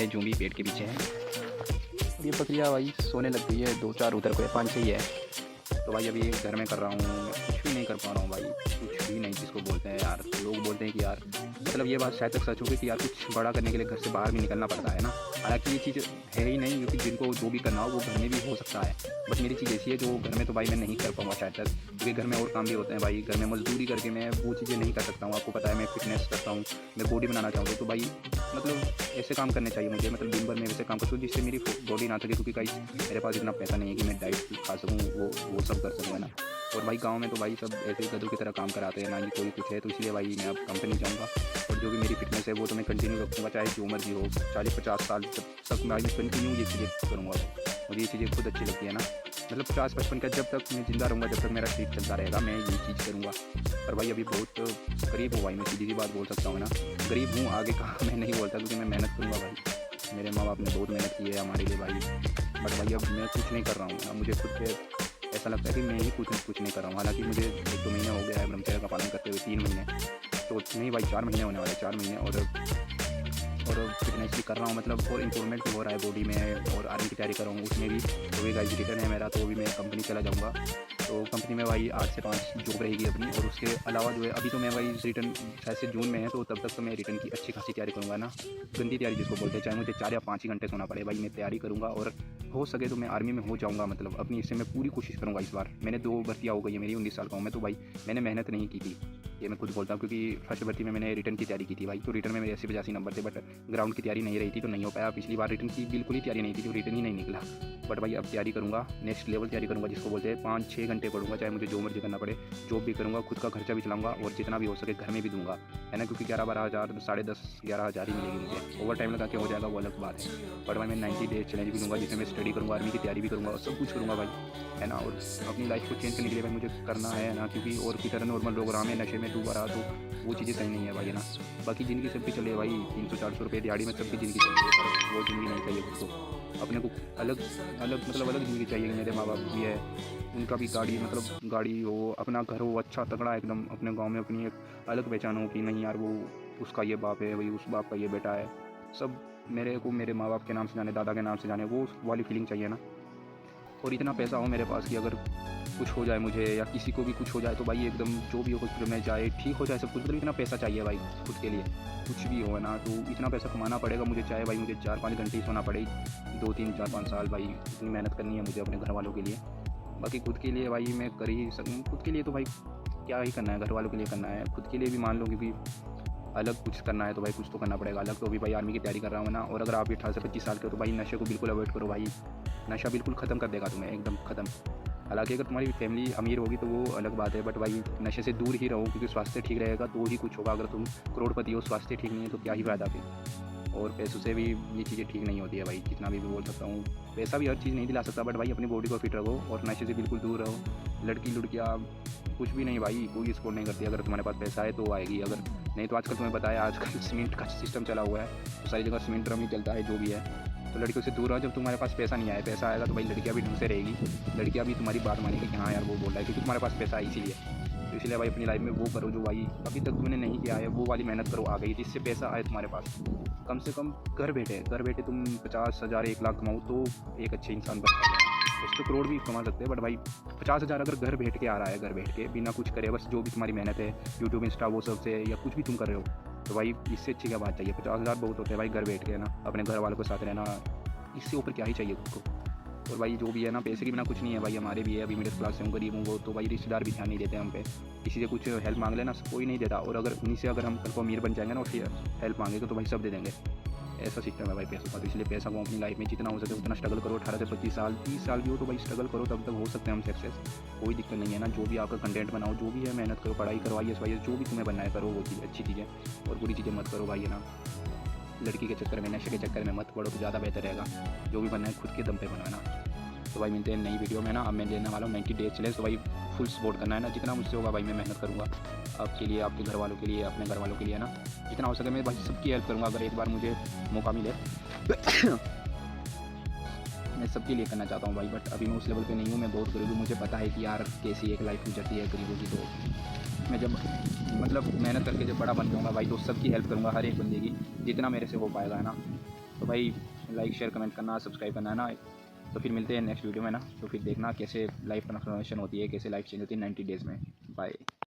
ये जूमी पेट के पीछे है। और ये बकरियाँ भाई सोने लग गई है, 2-4 उधर को है, 5-6 ही है। तो भाई अभी घर में कर रहा हूँ, कुछ भी नहीं कर पा रहा हूँ भाई, कुछ भी नहीं जिसको बोलते हैं यार। लोग बोलते हैं कि यार मतलब ये बात शायद तक सच होगी कि यार कुछ बड़ा करने के लिए घर से बाहर भी निकलना पड़ता है ना। हालांकि ये चीज़ है ही नहीं, क्योंकि जिनको जो भी करना हो वो घर में भी हो सकता है। बट मेरी चीज़ ऐसी है जो घर में तो भाई मैं नहीं कर पाऊँगा शायद तक, क्योंकि घर में और काम भी होते हैं भाई। घर में मजदूरी करके मैं वो चीज़ें नहीं कर सकता हूँ। आपको पता है मैं फिटनेस करता हूँ, मैं बॉडी बनाना चाहूँ तो भाई मतलब ऐसे काम करने चाहिए मुझे। मतलब दिन भर में वैसे काम कर सकूँ जिससे मेरी बॉडी ना थके, क्योंकि कहीं मेरे पास इतना पैसा नहीं है कि मैं डाइट खा सकूँ, वो सब कर सकूँ है ना। और भाई गांव में तो भाई सब ऐसे ही गधों की तरह काम कराते हैं ना, ये कोई कुछ है। तो इसलिए भाई मैं अब कंपनी जाऊँगा और जो भी मेरी फिटनेस है वो तो मैं कंटिन्यू रखूँगा, चाहे जो मर्जी हो। 40-50 साल तक भाई मैं कंटिन्यू ये चीज़ें करूँगा भाई। और ये चीज़ें खुद अच्छी लगती है ना, मतलब 50-55 का जब तक मैं ज़िंदा रहूँगा, जब तक मेरा शरीर चलता रहेगा, मैं ये चीज़ करूँगा। पर भाई अभी बहुत गरीब हूँ भाई, मैं सीधी सी बात बोल सकता हूँ ना, गरीब हूँ। आगे का मैं नहीं बोलता, क्योंकि मैं मेहनत करूँगा भाई। मेरे माँ बाप ने बहुत मेहनत की है हमारे लिए भाई। बट भाई अब मैं कुछ नहीं कर रहा हूँ ना, मुझे खुद पे ऐसा लगता है कि मैं ही कुछ नहीं कर रहा हूँ। हालांकि मुझे 1-2 महीने हो गया है ब्रह्मचर्य का पालन करते हुए, 3 महीने तो नहीं भाई 4 महीने होने वाले, 4 महीने। और फिटनेस भी कर रहा हूँ मतलब, और इम्प्रूवमेंट भी हो रहा है बॉडी में। और आर्मी की तैयारी कर रहा हूँ, उसमें भी तो भी गाइस रिटर्न है मेरा, तो भी मैं कंपनी चला जाऊँगा। तो कंपनी में भाई 8 से 5 जॉब रहेगी अपनी। और उसके अलावा जो है अभी तो मैं भाई रिटर्न शायद से जून में है, तो तब तक तो मैं रिटर्न की अच्छी खासी तैयारी करूँगा ना, गंदी तैयारी जिसको बोलते हैं। चाहे मुझे 4 या 5 ही घंटे सोना पड़े भाई, मैं तैयारी करूँगा। और हो सके तो मैं आर्मी में हो जाऊँगा, मतलब अपनी इससे मैं पूरी कोशिश करूँगा इस बार। मैंने 2 भर्तियाँ हो गई है मेरी, 19 साल का हूँ मैं, तो भाई मैंने मेहनत नहीं की थी, ये मैं खुद बोलता हूँ। क्योंकि फर्स्ट भर्ती में मैंने रिटर्न की तैयारी की थी भाई, तो रिटर्न में मेरे 80-85 नंबर थे। बट ग्राउंड की तैयारी नहीं रही थी तो नहीं हो पाया। पिछली बार रिटर्न की बिल्कुल ही तैयारी नहीं थी, तो रिटर्न ही नहीं निकला। बट भाई अब तैयारी करूँगा, नेक्स्ट लेवल तैयारी करूँगा जिसको बोलते हैं। 5-6 घंटे पढ़ूंगा, चाहे मुझे जो मर्जी करना पड़े, जॉब भी करूँगा, खुद का खर्चा भी चलाऊँगा, और जितना भी हो सके घर में भी दूंगा, है ना। क्योंकि 11-12 हज़ार, 10.5-11 हज़ार ही मिलेगी मुझे। ओवर टाइम लगा के हो जाएगा वो अलग बात है। बट भाई मैं 90 डेज चैलेंज भी दूंगा, जिसमें मैं स्टडी करूँगा, आर्मी की तैयारी भी करूँगा, और सब कुछ करूँगा भाई, है ना। और अपनी लाइफ को चेंज करने के लिए भाई मुझे करना है ना, क्योंकि और की तरह नॉर्मल लोग राम में नशे में डूबा रहा तो वो चीज़ें सही नहीं है भाई, है ना। बाकी ज़िंदगी सबकी चले भाई, 300-400 रुपये दिहाड़ी में सबकी ज़िंदगी चल रही है, पर वो ज़िंदगी नहीं चाहिए खुद को। अपने को अलग अलग मतलब अलग ज़िंदगी चाहिए। मेरे माँ बाप भी है, उनका भी गाड़ी मतलब गाड़ी हो, अपना घर हो अच्छा तगड़ा एकदम, अपने गांव में अपनी एक अलग पहचान हो कि नहीं यार वो उसका ये बाप है, वही उस बाप का ये बेटा है। सब मेरे को मेरे माँ बाप के नाम से जाने, दादा के नाम से जाने, वो वाली फीलिंग चाहिए ना। और इतना पैसा हो मेरे पास कि अगर कुछ हो जाए मुझे या किसी को भी कुछ हो जाए तो भाई एकदम जो भी हो हॉस्पिटल में जाए, ठीक हो जाए सब कुछ। मतलब इतना पैसा चाहिए भाई खुद के लिए, कुछ भी हो, है ना। तो इतना पैसा कमाना पड़ेगा मुझे, चाहे भाई मुझे 4-5 घंटे ही सोना पड़े, 2-3-4-5 साल भाई, इतनी मेहनत करनी है मुझे अपने घर वालों के लिए। बाकी खुद के लिए भाई मैं कर ही सकूँ, खुद के लिए तो भाई क्या ही करना है, घर वालों के लिए करना है। खुद के लिए भी मान लो क्योंकि अलग कुछ करना है तो भाई कुछ तो करना पड़ेगा अलग। तो अभी भाई आर्मी की तैयारी कर रहा हूँ ना। और अगर आप 18 से 25 साल के हो तो भाई नशे को बिल्कुल अवॉइड करो भाई, नशा बिल्कुल ख़त्म कर देगा तुम्हें, एकदम ख़त्म। हालांकि अगर तुम्हारी फैमिली अमीर होगी तो वो अलग बात है, बट भाई नशे से दूर ही रहो, क्योंकि स्वास्थ्य ठीक रहेगा तो ही कुछ होगा। अगर तुम करोड़पति हो, स्वास्थ्य ठीक नहीं है तो क्या ही फ़ायदा फिर। और पैसों से भी ये चीज़ें ठीक नहीं होती है भाई, जितना भी बोल सकता हूँ। पैसा भी हर चीज़ नहीं दिला सकता, बट भाई अपनी बॉडी को फिट रखो और नशे से बिल्कुल दूर रहो। लड़कियाँ कुछ भी नहीं भाई, कोई सपोर्ट नहीं करती। अगर तुम्हारे पास पैसा है तो आएगी, अगर नहीं तो आजकल तुम्हें बताया आजकल सीमेंट का सिस्टम चला हुआ है, तो सारी जगह सीमेंट ड्रम ही चलता है जो भी है। तो लड़कियों से दूर रहो। जब तुम्हारे पास पैसा नहीं आए, पैसा आएगा तो भाई लड़कियाँ भी ढंग से रहेगी, लड़कियाँ भी तुम्हारी बात मानेगी कि हाँ यार वो बोल रहा है, क्योंकि तुम्हारे पास पैसा है इसीलिए। तो इसलिए भाई अपनी लाइफ में वो करो जो भाई अभी तक तुमने नहीं किया है, वो वाली मेहनत करो आ गई, जिससे पैसा आए तुम्हारे पास। कम से कम घर बैठे तुम 50,000 1 लाख कमाओ तो एक अच्छे इंसान बन पाओगे। कुछ तो करोड़ भी कमा सकते हैं, बट भाई 50,000 अगर घर बैठ के आ रहा है, घर बैठ के बिना कुछ करे, बस जो भी तुम्हारी मेहनत है यूट्यूब इंस्टा वो सब से या कुछ भी तुम कर रहे हो, तो भाई इससे अच्छी क्या बात चाहिए। 50,000 बहुत होते हैं भाई घर बैठ के, ना अपने घर वालों के साथ रहना, इससे ऊपर क्या ही चाहिए खुद को। और भाई जो भी है ना, पैसे के बिना कुछ नहीं है भाई। हमारे भी है, अभी मिडिल क्लास से हूँ, गरीब हूँ, वो तो भाई रिश्तेदार भी ध्यान नहीं देते हम पे। किसी से कुछ हेल्प मांग लेना, कोई नहीं देता। और अगर उन्हीं से अगर हम कल को अमीर बन जाएंगे ना, फिर हेल्प मांगेंगे तो भाई सब दे देंगे। ऐसा सिस्टम है भाई पैसों का। तो इसलिए पैसा को अपनी लाइफ में जितना हो सके उतना स्ट्रगल करो। 18 से 25 साल 30 साल भी हो तो भाई स्ट्रगल करो, तब तक हो सकते हैं हम सक्सेस। कोई दिक्कत नहीं है ना। जो भी आपका कंटेंट बनाओ, जो भी है मेहनत करो, पढ़ाई करो, IAS जो भी तुम्हें बनना है करो, वो चीज़ अच्छी चीज़ है। और बुरी चीज़ें मत करो भाई, है ना। लड़की के चक्कर में, नशे के चक्कर में मत पड़ो तो ज़्यादा बेहतर रहेगा। जो भी बनना है खुद के दम पे बनो, है ना। तो भाई मिलते हैं नई वीडियो में ना। अब मैं लेने वाला हूँ 90 डेज चैलेंज, तो भाई फुल सपोर्ट करना है ना, जितना मुझसे होगा भाई मैं मेहनत करूँगा आपके लिए, आपके घर वालों के लिए, अपने घर वालों के लिए, है ना। जितना हो सके मैं भाई सबकी हेल्प करूँगा, अगर एक बार मुझे मौका मिले मैं सबके लिए करना चाहता हूँ भाई। बट अभी मैं उस लेवल पे नहीं हूँ, मैं बहुत गरीब हूँ। मुझे पता है कि यार कैसी एक लाइफ गुजरती है गरीबों की। तो मैं जब मतलब मेहनत करके जब बड़ा बन जाऊँगा भाई, तो सबकी हेल्प करूँगा, हर एक बंदे की, जितना मेरे से हो पाएगा, है ना। तो भाई लाइक शेयर कमेंट करना, सब्सक्राइब करना है ना। तो फिर मिलते हैं नेक्स्ट वीडियो में ना। तो फिर देखना कैसे लाइफ ट्रांसफॉर्मेशन होती है, कैसे लाइफ चेंज होती है 90 डेज़ में।